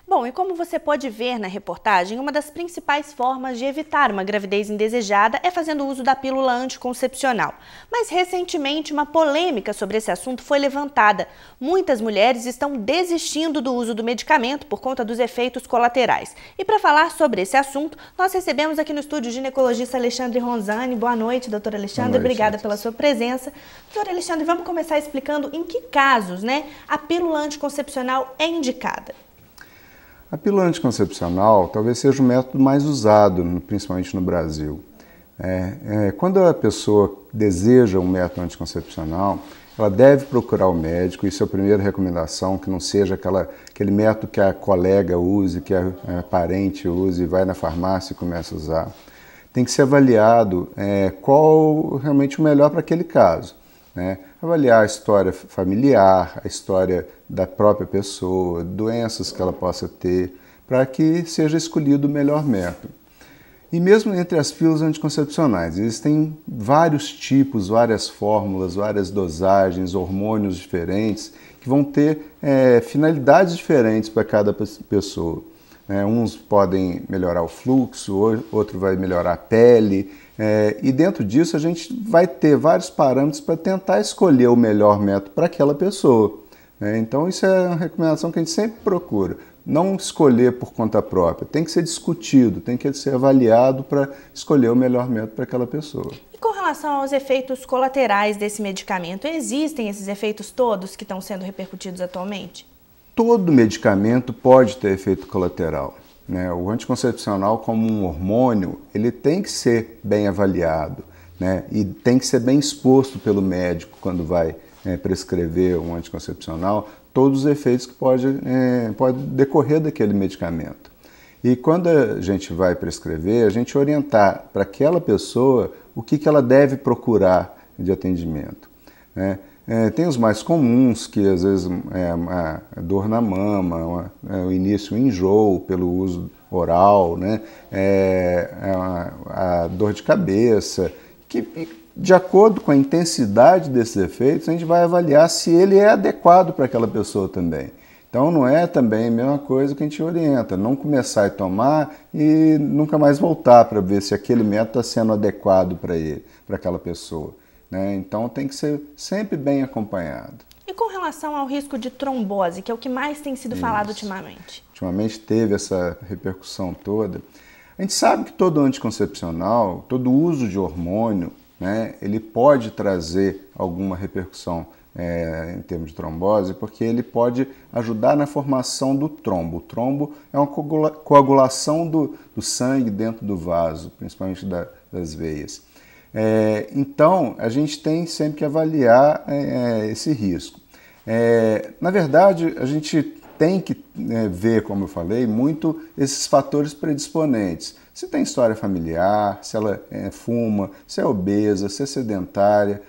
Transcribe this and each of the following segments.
Bom, e como você pode ver na reportagem, uma das principais formas de evitar uma gravidez indesejada é fazendo uso da pílula anticoncepcional. Mas recentemente uma polêmica sobre esse assunto foi levantada. Muitas mulheres estão desistindo do uso do medicamento por conta dos efeitos colaterais. E para falar sobre esse assunto, nós recebemos aqui no estúdio o ginecologista Alexandre Ronzani. Boa noite, doutor Alexandre. Boa noite, obrigada pela sua presença. Doutor Alexandre, vamos começar explicando em que casos, a pílula anticoncepcional é indicada. A pílula anticoncepcional talvez seja o método mais usado, principalmente no Brasil. Quando a pessoa deseja um método anticoncepcional, ela deve procurar o médico, isso é a primeira recomendação, que não seja aquele método que a colega use, que a parente use, vai na farmácia e começa a usar. Tem que ser avaliado qual realmente o melhor para aquele caso. Avaliar a história familiar, a história da própria pessoa, doenças que ela possa ter, para que seja escolhido o melhor método. E mesmo entre as pílulas anticoncepcionais, existem vários tipos, várias fórmulas, várias dosagens, hormônios diferentes, que vão ter finalidades diferentes para cada pessoa. Uns podem melhorar o fluxo, outro vai melhorar a pele, e dentro disso a gente vai ter vários parâmetros para tentar escolher o melhor método para aquela pessoa. Então isso é uma recomendação que a gente sempre procura, não escolher por conta própria, tem que ser discutido, tem que ser avaliado para escolher o melhor método para aquela pessoa. E com relação aos efeitos colaterais desse medicamento, existem esses efeitos todos que estão sendo repercutidos atualmente? Todo medicamento pode ter efeito colateral. O anticoncepcional, como um hormônio, ele tem que ser bem avaliado, e tem que ser bem exposto pelo médico quando vai prescrever um anticoncepcional, todos os efeitos que pode decorrer daquele medicamento. E quando a gente vai prescrever, a gente orientar para aquela pessoa o que ela deve procurar de atendimento. Tem os mais comuns, que às vezes é a dor na mama, o início, o enjoo pelo uso oral, a dor de cabeça, que de acordo com a intensidade desses efeitos, a gente vai avaliar se ele é adequado para aquela pessoa também. Então não é também a mesma coisa que a gente orienta, não começar a tomar e nunca mais voltar para ver se aquele método está sendo adequado para aquela pessoa. Então tem que ser sempre bem acompanhado. E com relação ao risco de trombose, que é o que mais tem sido falado ultimamente? Ultimamente teve essa repercussão toda. A gente sabe que todo anticoncepcional, todo uso de hormônio, ele pode trazer alguma repercussão em termos de trombose, porque ele pode ajudar na formação do trombo. O trombo é uma coagulação do sangue dentro do vaso, principalmente das veias. Então, a gente tem sempre que avaliar esse risco. Na verdade, a gente tem que ver, como eu falei, muito esses fatores predisponentes. Se tem história familiar, se ela fuma, se é obesa, se é sedentária.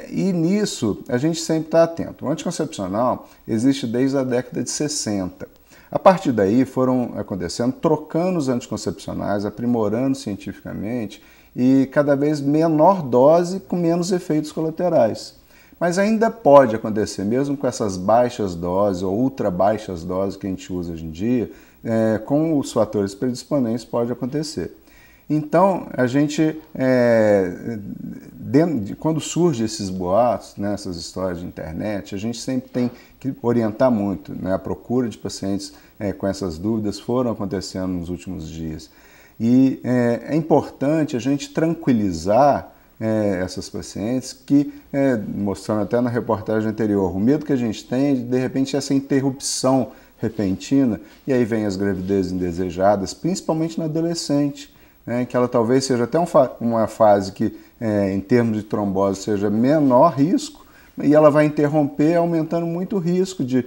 E nisso, a gente sempre está atento. O anticoncepcional existe desde a década de 60. A partir daí, foram acontecendo, trocando os anticoncepcionais, aprimorando cientificamente, e cada vez menor dose com menos efeitos colaterais. Mas ainda pode acontecer, mesmo com essas baixas doses ou ultra baixas doses que a gente usa hoje em dia, com os fatores predisponentes pode acontecer. Então, a gente, quando surgem esses boatos, essas histórias de internet, a gente sempre tem que orientar muito. A procura de pacientes com essas dúvidas foram acontecendo nos últimos dias. E é importante a gente tranquilizar essas pacientes que, mostrando até na reportagem anterior, o medo que a gente tem de repente, essa interrupção repentina, e aí vem as gravidezes indesejadas, principalmente na adolescente, que ela talvez seja até uma fase que, em termos de trombose, seja menor risco, e ela vai interromper, aumentando muito o risco de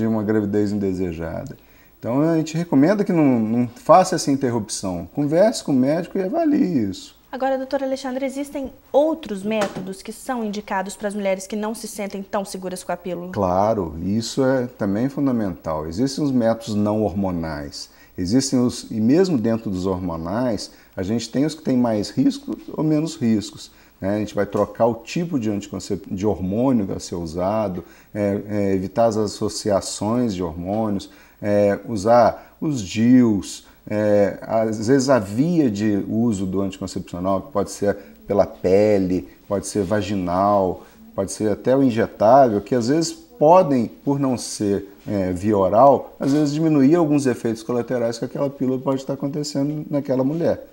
uma gravidez indesejada. Então, a gente recomenda que não faça essa interrupção. Converse com o médico e avalie isso. Agora, doutor Alexandre, existem outros métodos que são indicados para as mulheres que não se sentem tão seguras com a pílula? Claro, isso é também fundamental. Existem os métodos não hormonais. E mesmo dentro dos hormonais, a gente tem os que têm mais riscos ou menos riscos. A gente vai trocar o tipo de hormônio a ser usado, evitar as associações de hormônios. usar os DIUs, às vezes a via de uso do anticoncepcional, que pode ser pela pele, pode ser vaginal, pode ser até o injetável, que às vezes podem, por não ser via oral, às vezes diminuir alguns efeitos colaterais que aquela pílula pode estar acontecendo naquela mulher.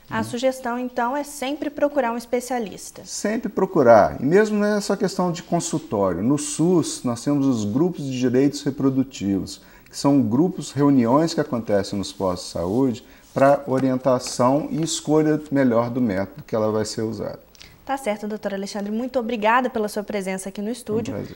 A sugestão, então, é sempre procurar um especialista. Sempre procurar. E mesmo nessa questão de consultório. No SUS, nós temos os grupos de direitos reprodutivos, que são grupos, reuniões que acontecem nos postos de saúde para orientação e escolha melhor do método que ela vai ser usada. Tá certo, doutor Alexandre. Muito obrigada pela sua presença aqui no estúdio.